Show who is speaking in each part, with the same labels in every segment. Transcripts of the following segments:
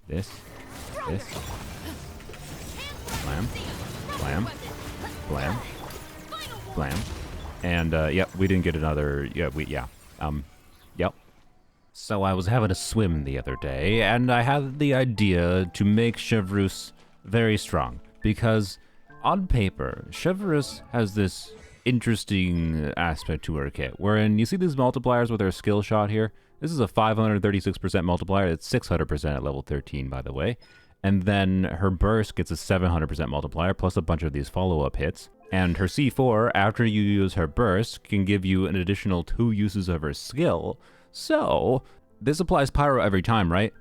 Speaker 1: this, blam, blam, blam, blam. And, yep, we didn't get another, yep. So I was having a swim the other day, and I had the idea to make Chevreuse very strong, because on paper, Chevreuse has this interesting aspect to her kit, wherein you see these multipliers with her skill shot here. This is a 536% multiplier. It's 600% at level 13, by the way. And then her burst gets a 700% multiplier, plus a bunch of these follow-up hits. And her C4, after you use her burst, can give you an additional 2 uses of her skill. So, this applies pyro every time, right?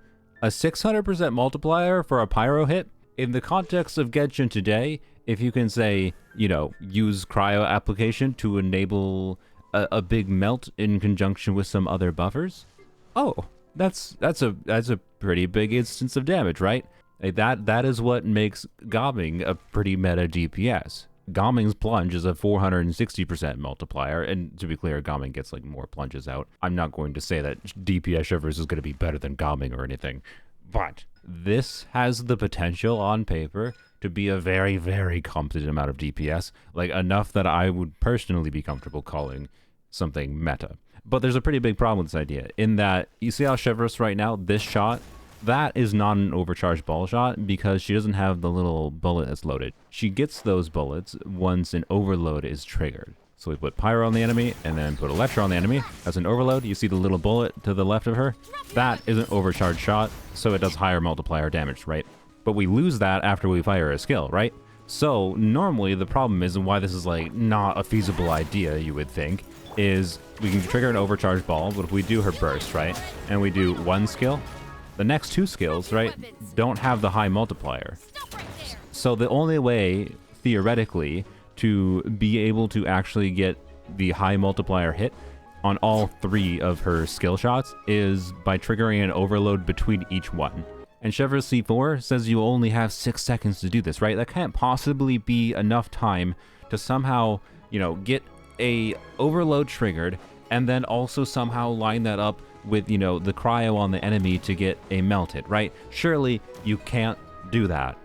Speaker 1: A 600% multiplier for a pyro hit? In the context of Genshin today, if you can say, you know, use cryo application to enable a big melt in conjunction with some other buffers, oh, that's a pretty big instance of damage, right? Like that is what makes Gaming a pretty meta DPS. Gaming's plunge is a 460% multiplier, and to be clear, Gaming gets like more plunges out. I'm not going to say that DPS Chevreuse is going to be better than Gaming or anything, but this has the potential on paper to be a very, very competent amount of DPS, like enough that I would personally be comfortable calling something meta. But there's a pretty big problem with this idea, in that you see how Chevreuse right now, this shot, that is not an overcharged ball shot because she doesn't have the little bullet that's loaded. She gets those bullets once an overload is triggered. So we put pyro on the enemy and then put electro on the enemy. As an overload, you see the little bullet to the left of her? That is an overcharged shot, so it does higher multiplier damage, right? But we lose that after we fire a skill, right? So normally the problem is, and why this is like not a feasible idea, you would think, is we can trigger an overcharged ball, but if we do her burst, right? And we do one skill, the next 2 skills, right, don't have the high multiplier. So the only way, theoretically, to be able to actually get the high multiplier hit on all 3 of her skill shots is by triggering an overload between each one. And Chevreuse C4 says you only have 6 seconds to do this, right? That can't possibly be enough time to somehow, you know, get a overload triggered and then also somehow line that up with, you know, the cryo on the enemy to get a melt hit, right? Surely you can't do that.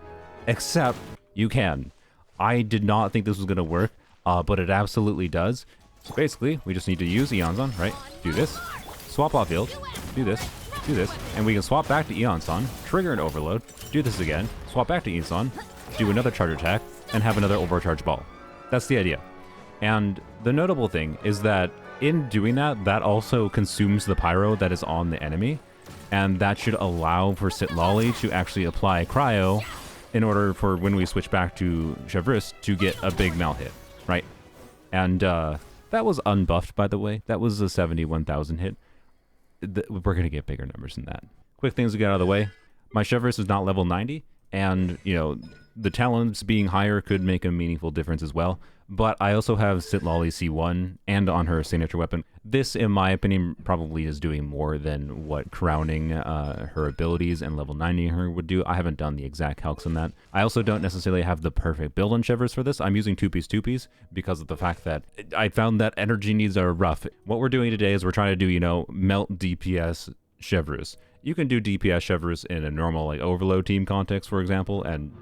Speaker 1: Except you can. I did not think this was going to work, but it absolutely does. So basically, we just need to use Iansan, right? Do this, swap off field, do this, and we can swap back to Iansan, trigger an overload, do this again, swap back to Iansan, do another charge attack, and have another overcharged ball. That's the idea. And the notable thing is that in doing that, that also consumes the pyro that is on the enemy, and that should allow for Citlali to actually apply cryo in order for when we switch back to Chevreuse to get a big melt hit, right? And that was unbuffed, by the way. That was a 71,000 hit. We're going to get bigger numbers than that. Quick things to get out of the way. My Chevreuse is not level 90, and, you know, the talents being higher could make a meaningful difference as well. But I also have Citlali C1 and on her signature weapon. This, in my opinion, probably is doing more than what crowning her abilities and level 90 her would do. I haven't done the exact calcs on that. I also don't necessarily have the perfect build on Chevreuse for this. I'm using 2-piece because of the fact that I found that energy needs are rough. What we're doing today is we're trying to do, you know, Melt DPS Chevreuse. You can do DPS Chevreuse in a normal like overload team context, for example, and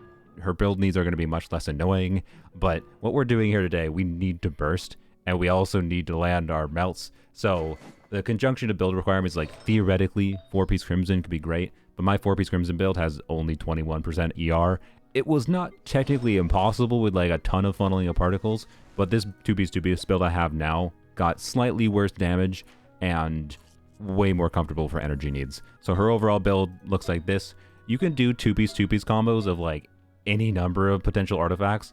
Speaker 1: her build needs are going to be much less annoying. But what we're doing here today, we need to burst, and we also need to land our melts. So the conjunction of build requirements, like theoretically 4-piece Crimson could be great, but my 4-piece Crimson build has only 21% ER. It was not technically impossible with like a ton of funneling of particles, but this 2-piece build I have now got slightly worse damage and way more comfortable for energy needs. So her overall build looks like this. You can do 2-piece combos of like any number of potential artifacts.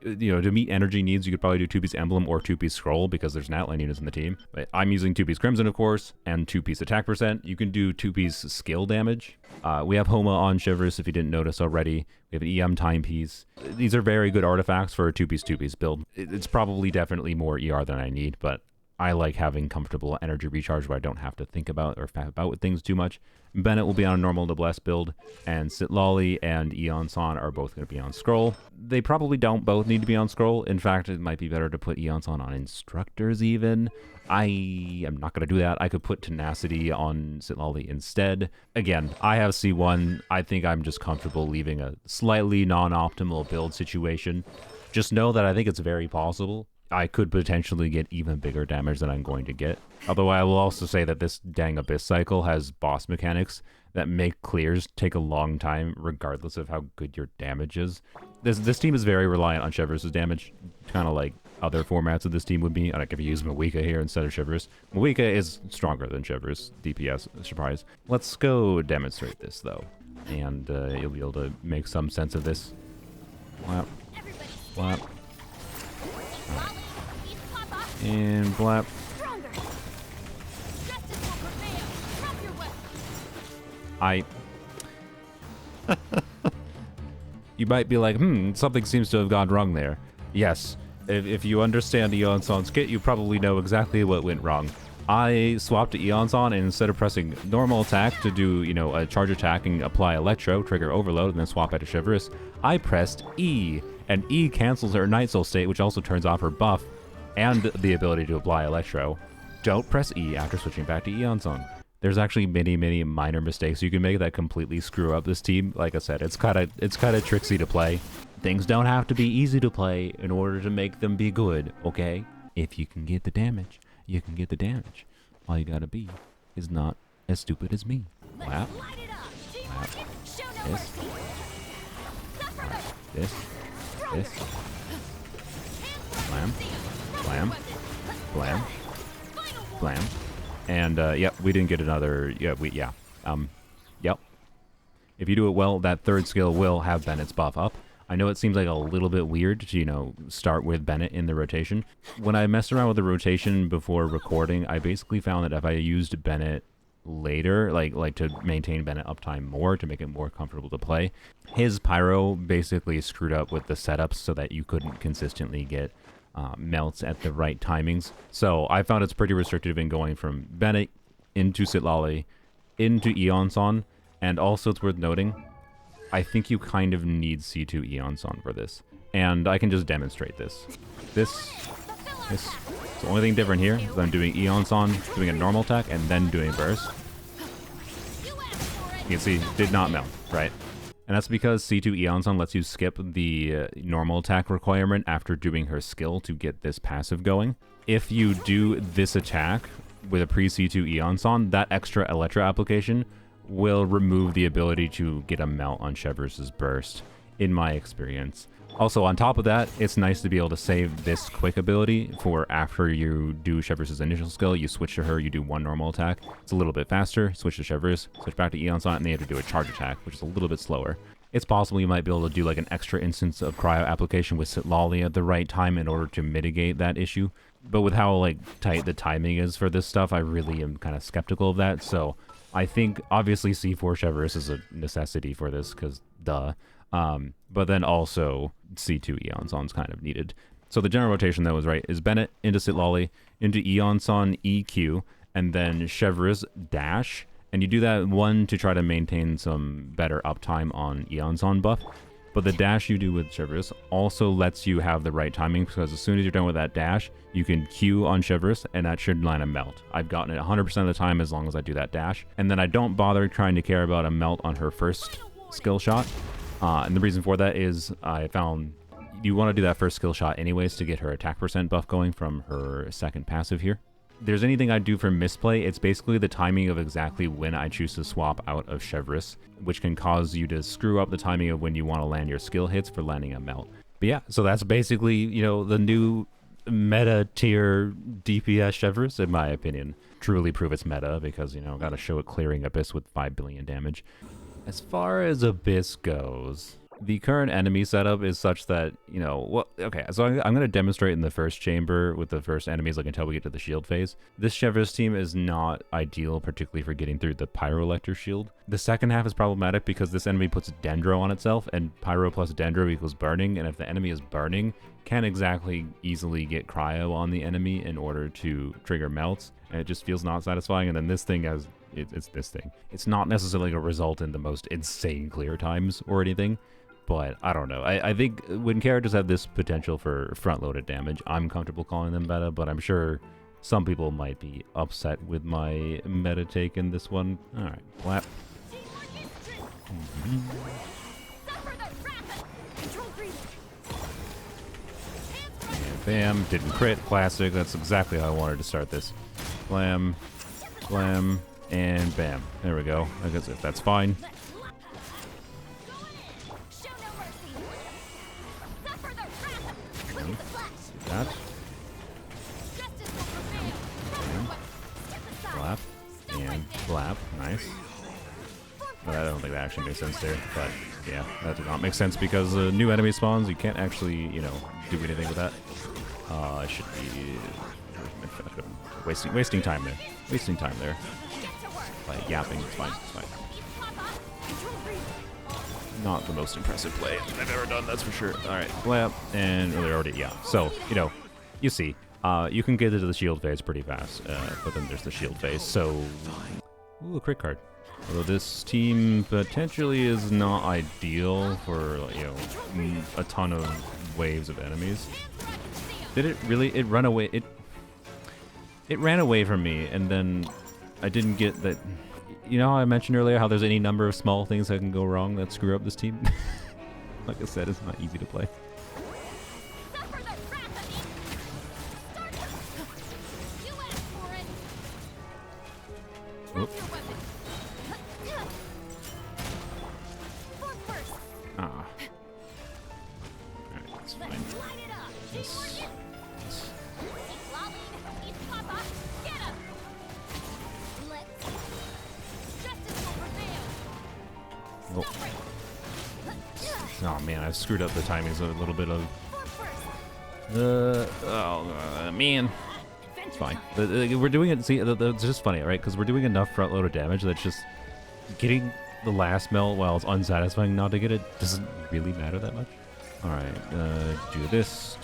Speaker 1: You know, to meet energy needs, you could probably do 2-piece Emblem or 2-piece Scroll because there's an outline units in the team. But I'm using 2-piece Crimson, of course, and 2-piece attack percent. You can do 2-piece skill damage. We have Homa on Chevreuse if you didn't notice already. We have an EM timepiece. These are very good artifacts for a 2-piece build. It's probably definitely more ER than I need, but I like having comfortable energy recharge where I don't have to think about or faff about with things too much. Bennett will be on a normal noblesse build, and Citlali and Iansan are both going to be on scroll. They probably don't both need to be on scroll. In fact, it might be better to put Iansan on instructors even. I am not going to do that. I could put tenacity on Citlali instead. Again, I have C1. I think I'm just comfortable leaving a slightly non-optimal build situation. Just know that I think it's very possible I could potentially get even bigger damage than I'm going to get. Although I will also say that this dang Abyss cycle has boss mechanics that make clears take a long time regardless of how good your damage is. This team is very reliant on Chevreuse' damage, kind of like other formats of this team would be. I like if you use Mawika here instead of Chevreuse. Mawika is stronger than Chevreuse DPS, surprise. Let's go demonstrate this though, and you'll be able to make some sense of this. Blap, blap. Right. And blap. You might be like, something seems to have gone wrong there. Yes, if you understand Iansan's kit, you probably know exactly what went wrong. I swapped to Iansan, and instead of pressing normal attack to do, a charge attack and apply electro, trigger overload, and then swap out to Chevreuse, I pressed E, and E cancels her Night Soul state, which also turns off her buff, and the ability to apply electro. Don't press E after switching back to Iansan. There's actually many minor mistakes you can make that completely screw up this team. Like I said, it's kind of tricksy to play. Things don't have to be easy to play in order to make them be good, okay? If you can get the damage, you can get the damage. All you gotta be is not as stupid as me. Wow. Wow. This. This. This. Blam. Blam. Blam. Blam. And, yep, we didn't get another, yep. If you do it well, that third skill will have Bennett's buff up. I know it seems like a little bit weird to, start with Bennett in the rotation. When I messed around with the rotation before recording, I basically found that if I used Bennett later, like to maintain Bennett uptime more, to make it more comfortable to play, his pyro basically screwed up with the setups so that you couldn't consistently get melts at the right timings. So I found it's pretty restrictive in going from Bennett into Citlali into Iansan, and also it's worth noting, I think you kind of need C2 Iansan for this. And I can just demonstrate this. This. The only thing different here is I'm doing Iansan, doing a normal attack, and then doing burst. You can see, did not melt, right? And that's because C2 Iansan lets you skip the normal attack requirement after doing her skill to get this passive going. If you do this attack with a pre-C2 Iansan, that extra electro application will remove the ability to get a melt on Chevreuse's burst, in my experience. Also, on top of that, it's nice to be able to save this quick ability for after you do Chevreuse's initial skill, you switch to her, you do one normal attack. It's a little bit faster, switch to Chevreuse, switch back to Iansan, and then you have to do a charge attack, which is a little bit slower. It's possible you might be able to do like an extra instance of cryo application with Citlali at the right time in order to mitigate that issue. But with how tight the timing is for this stuff, I really am kind of skeptical of that. So I think obviously C4 Chevreuse is a necessity for this, because duh. But then also C2 Iansan's kind of needed. So the general rotation that was right is Bennett into Citlali, into Iansan EQ, and then Chevreuse dash. And you do that, one, to try to maintain some better uptime on Iansan buff. But the dash you do with Chevreuse also lets you have the right timing, because as soon as you're done with that dash, you can Q on Chevreuse, and that should line a melt. I've gotten it 100% of the time as long as I do that dash. And then I don't bother trying to care about a melt on her first skill shot. And the reason for that is I found you want to do that first skill shot anyways to get her attack percent buff going from her second passive here. If there's anything I do for misplay, it's basically the timing of exactly when I choose to swap out of Chevreuse, which can cause you to screw up the timing of when you want to land your skill hits for landing a melt. But yeah, so that's basically, the new meta tier DPS Chevreuse, in my opinion. Truly prove it's meta because, gotta show it clearing Abyss with 5 billion damage. As far as Abyss goes, The current enemy setup is such that, you know, well, okay, so I'm going to demonstrate in the first chamber with the first enemies, like until we get to the shield phase. This Chevreuse team is not ideal, particularly for getting through the Pyro Electro shield. The second half is problematic because this enemy puts Dendro on itself, and Pyro plus Dendro equals burning, and if the enemy is burning, can't exactly easily get Cryo on the enemy in order to trigger melts, and it just feels not satisfying, and then this thing has, it's this thing. It's not necessarily going to result in the most insane clear times or anything, but I don't know. I think when characters have this potential for front-loaded damage, I'm comfortable calling them meta, but I'm sure some people might be upset with my meta take in this one. Alright, flap. And bam, didn't crit, classic. That's exactly how I wanted to start this. Blam, blam, and bam. There we go. I guess if that's fine. That. Flap. And flap. Nice. But I don't think that actually makes sense there. But yeah, that did not make sense because new enemy spawns, you can't actually, you know, do anything with that. I should be wasting time there. Wasting time there. By yapping, it's fine. It's fine. Not the most impressive play I've ever done, that's for sure. Alright, flap, and they're already, yeah. So, you know, you see, you can get into the shield phase pretty fast, but then there's the shield phase, so... Ooh, a crit card. Although this team potentially is not ideal for, you know, a ton of waves of enemies. Did it really? It ran away. It ran away from me, and then I didn't get that. You know how I mentioned earlier how there's any number of small things that can go wrong that screw up this team? Like I said, it's not easy to play. Oop. Ah. Alright, that's fine. Yes. Oh. Oh man, I screwed up the timings a little bit of. Man. It's fine. We're doing it. See, it's just funny, right? Because we're doing enough front load of damage that just getting the last melt, while it's unsatisfying not to get it, doesn't really matter that much. All right, do this.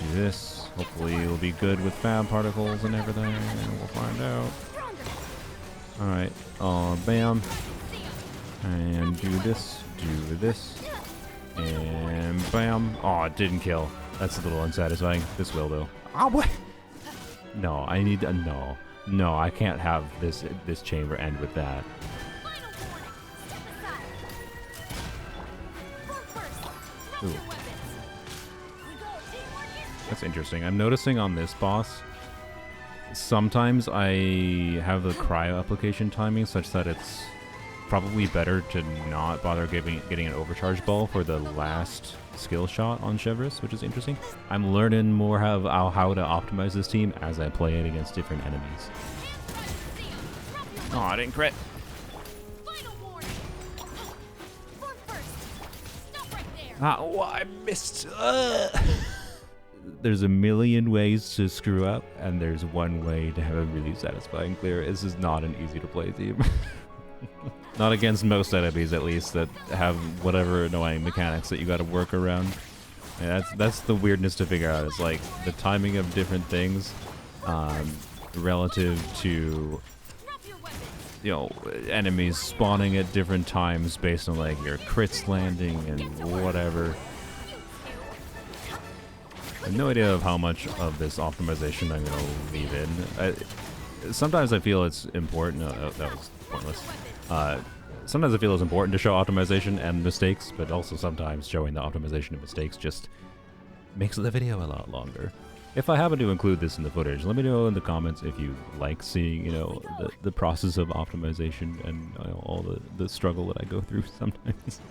Speaker 1: Hopefully, it'll be good with fab particles and everything. We'll find out. All right. Bam. And do this, and bam. Oh, it didn't kill. That's a little unsatisfying. This will, though. Oh, what? No, I need no. No, I can't have this chamber end with that. Ooh. That's interesting. I'm noticing on this boss, sometimes I have the cryo application timing such that it's probably better to not bother getting an overcharge ball for the last skill shot on Chevreuse, which is interesting. I'm learning more how to optimize this team as I play it against different enemies. Oh, I didn't crit. Oh, I missed. There's a million ways to screw up, and there's one way to have a really satisfying clear. This is not an easy to play team. Not against most enemies, at least, that have whatever annoying mechanics that you got to work around. Yeah, that's the weirdness to figure out. It's like the timing of different things relative to, you know, enemies spawning at different times based on like your crits landing and whatever. I have no idea of how much of this optimization I'm going to leave in. Sometimes I feel it's important. No, that was pointless. Sometimes I feel it's important to show optimization and mistakes, but also sometimes showing the optimization and mistakes just makes the video a lot longer. If I happen to include this in the footage, let me know in the comments if you like seeing, you know, the process of optimization and, you know, all the struggle that I go through sometimes.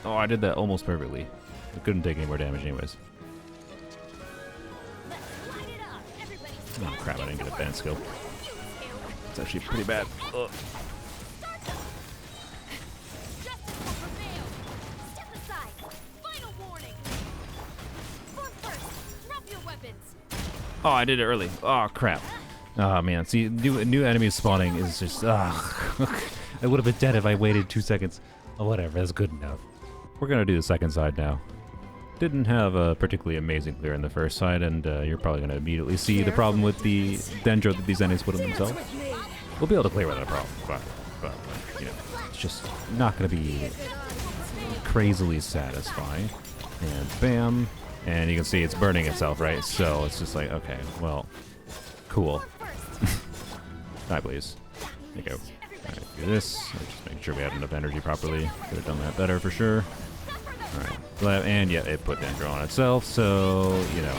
Speaker 1: Oh, I did that almost perfectly. I couldn't take any more damage anyways. Oh crap, I didn't get a band skill. It's actually pretty bad. Ugh. Oh, I did it early. Oh crap. Oh man, see, new enemies spawning is just, I would have been dead if I waited 2 seconds. Oh, whatever, that's good enough. We're gonna do the second side now. Didn't have a particularly amazing clear in the first side, and you're probably gonna immediately see the problem with the dendro that these enemies put on themselves. We'll be able to clear without a problem, but you know, it's just not gonna be crazily satisfying. And bam, and you can see it's burning itself, right? So it's just like, okay, well, cool. Die, please. There you go. Alright, do this. Just making sure we had enough energy properly. Could have done that better for sure. Alright, and yeah, it put dendro on itself, so, you know,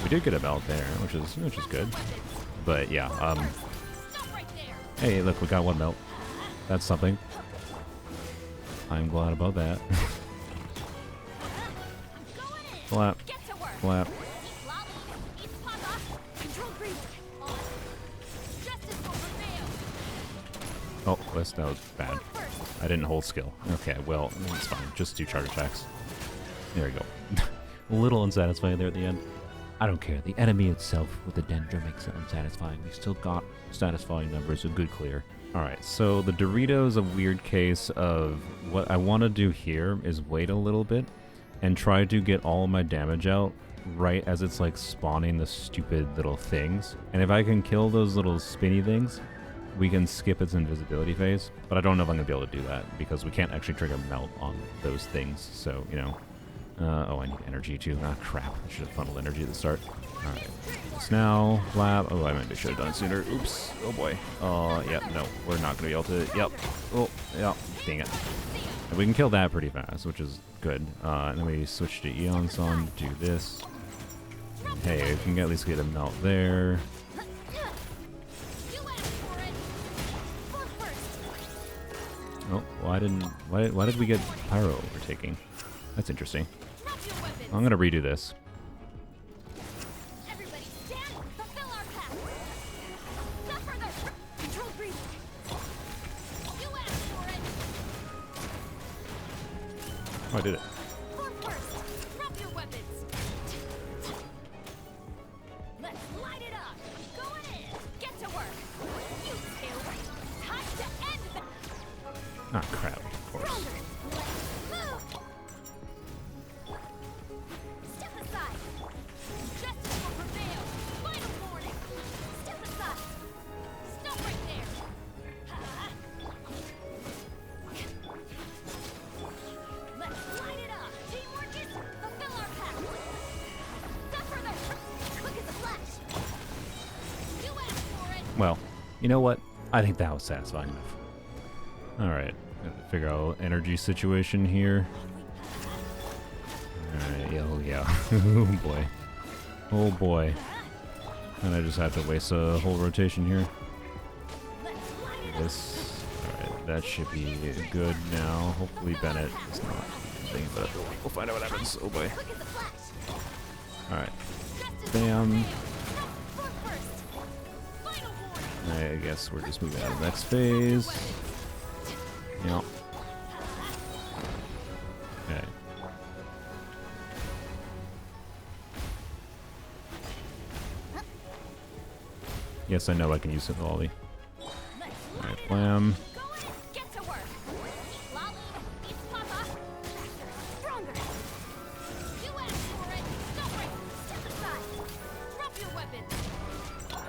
Speaker 1: we did get a melt there, which is good. But yeah, hey, look, we got one melt. That's something. I'm glad about that. Flap. Flap. Oh, that was bad. I didn't hold skill. Okay, well, it's fine. Just do charge attacks. There we go. A little unsatisfying there at the end. I don't care. The enemy itself with the dendro makes it unsatisfying. We still got satisfying numbers, a good clear. Alright, so the Dorito is a weird case of what I want to do here is wait a little bit and try to get all my damage out right as it's like spawning the stupid little things. And if I can kill those little spinny things, we can skip its invisibility phase. But I don't know if I'm going to be able to do that because we can't actually trigger melt on those things. So, you know. Oh, I need energy too. Ah, crap. I should have funneled energy at the start. Alright. This now. Flap. Oh, I maybe should have done it sooner. Oops. Oh boy. Oh, yep. No. We're not going to be able to. Yep. Oh, yep. Dang it. And we can kill that pretty fast, which is good. And then we switch to Iansan, do this. Hey, we can at least get a melt there. Oh, why did we get pyro overtaking? That's interesting. I'm gonna redo this. Oh, I did it. Ah, crap, of course. Well, you know what? I think that was satisfying enough. Alright, gotta figure out energy situation here. Alright, oh yeah. Oh boy. Oh boy. And I just have to waste a whole rotation here. This. Alright, that should be good now. Hopefully Bennett is not thinking, but we'll find out what happens. Oh boy. Alright. Bam. I guess we're just moving out of the next phase. Yep. Okay. Yes, I know I can use Citlali. Alright, blam.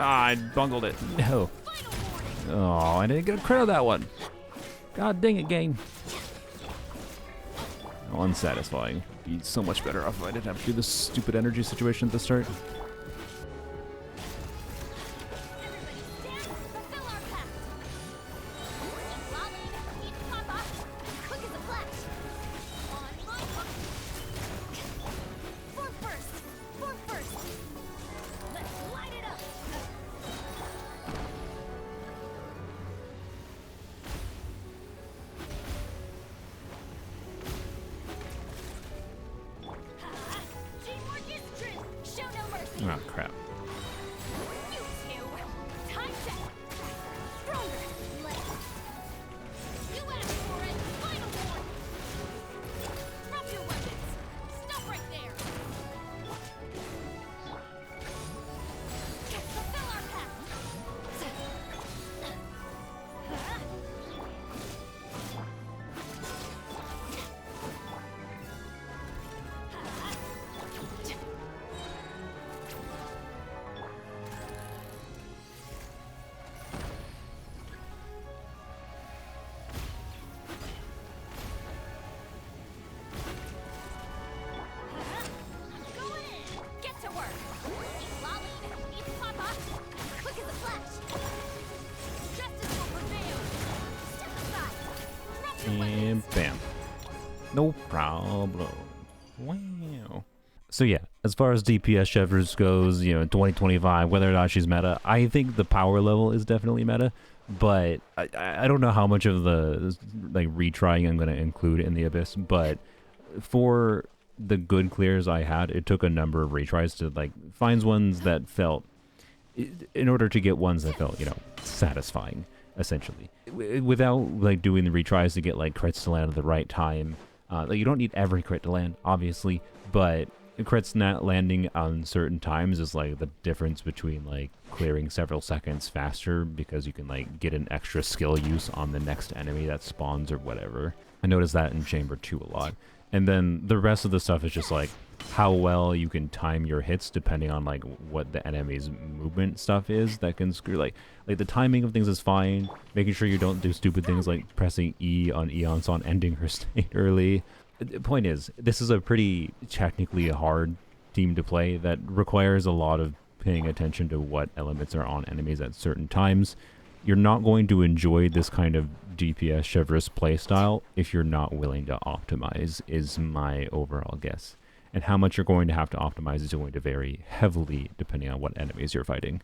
Speaker 1: Ah, I bungled it. No. Oh, I didn't get a credit on that one. God dang it, game. Oh, unsatisfying. Be so much better off if I didn't have to do this stupid energy situation at the start. No problem. Wow. So yeah, as far as DPS Chevreuse goes, you know, in 2025, whether or not she's meta, I think the power level is definitely meta, but I don't know how much of the like retrying I'm going to include in the Abyss, but for the good clears I had, it took a number of retries to like find ones that felt, in order to get ones that felt, you know, satisfying, essentially, without like doing the retries to get like crits to land at the right time. Like, you don't need every crit to land, obviously, but crits not landing on certain times is like the difference between like clearing several seconds faster because you can like get an extra skill use on the next enemy that spawns or whatever. I noticed that in Chamber 2 a lot. And then the rest of the stuff is just like how well you can time your hits depending on like what the enemy's movement stuff is that can screw like the timing of things is fine, making sure you don't do stupid things like pressing E on Iansan, ending her state early. The point is, this is a pretty technically hard team to play that requires a lot of paying attention to what elements are on enemies at certain times. You're not going to enjoy this kind of DPS Chevreuse playstyle if you're not willing to optimize, is my overall guess. And how much you're going to have to optimize is going to vary heavily depending on what enemies you're fighting.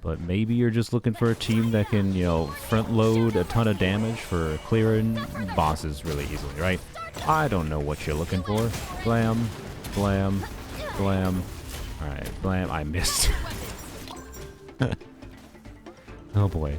Speaker 1: But maybe you're just looking for a team that can, you know, front load a ton of damage for clearing bosses really easily, right? I don't know what you're looking for. Blam, blam, blam. Alright, blam. I missed. Oh boy.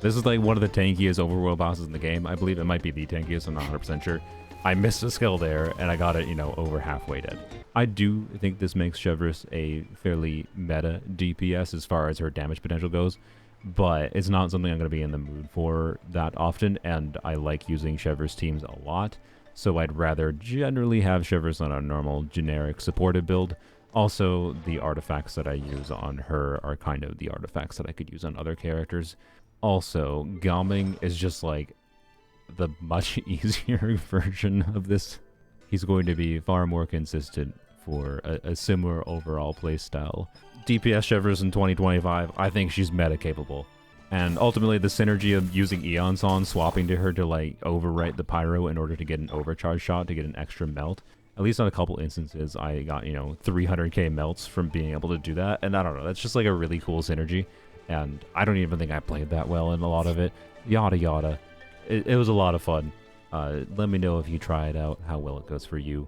Speaker 1: This is like one of the tankiest overworld bosses in the game. I believe it might be the tankiest, I'm not 100% sure. I missed a skill there, and I got it, you know, over halfway dead. I do think this makes Chevreuse a fairly meta DPS as far as her damage potential goes, but it's not something I'm going to be in the mood for that often, and I like using Chevreuse teams a lot, so I'd rather generally have Chevreuse on a normal, generic, supported build. Also, the artifacts that I use on her are kind of the artifacts that I could use on other characters. Also, Galming is just like the much easier version of this. He's going to be far more consistent for a similar overall playstyle. DPS Chevreuse in 2025, I think she's meta capable. And ultimately the synergy of using Iansan, swapping to her to like overwrite the pyro in order to get an overcharge shot to get an extra melt. At least on a couple instances I got, you know, 300k melts from being able to do that. And I don't know, that's just like a really cool synergy. And I don't even think I played that well in a lot of it. Yada yada. It was a lot of fun. Let me know if you try it out, how well it goes for you.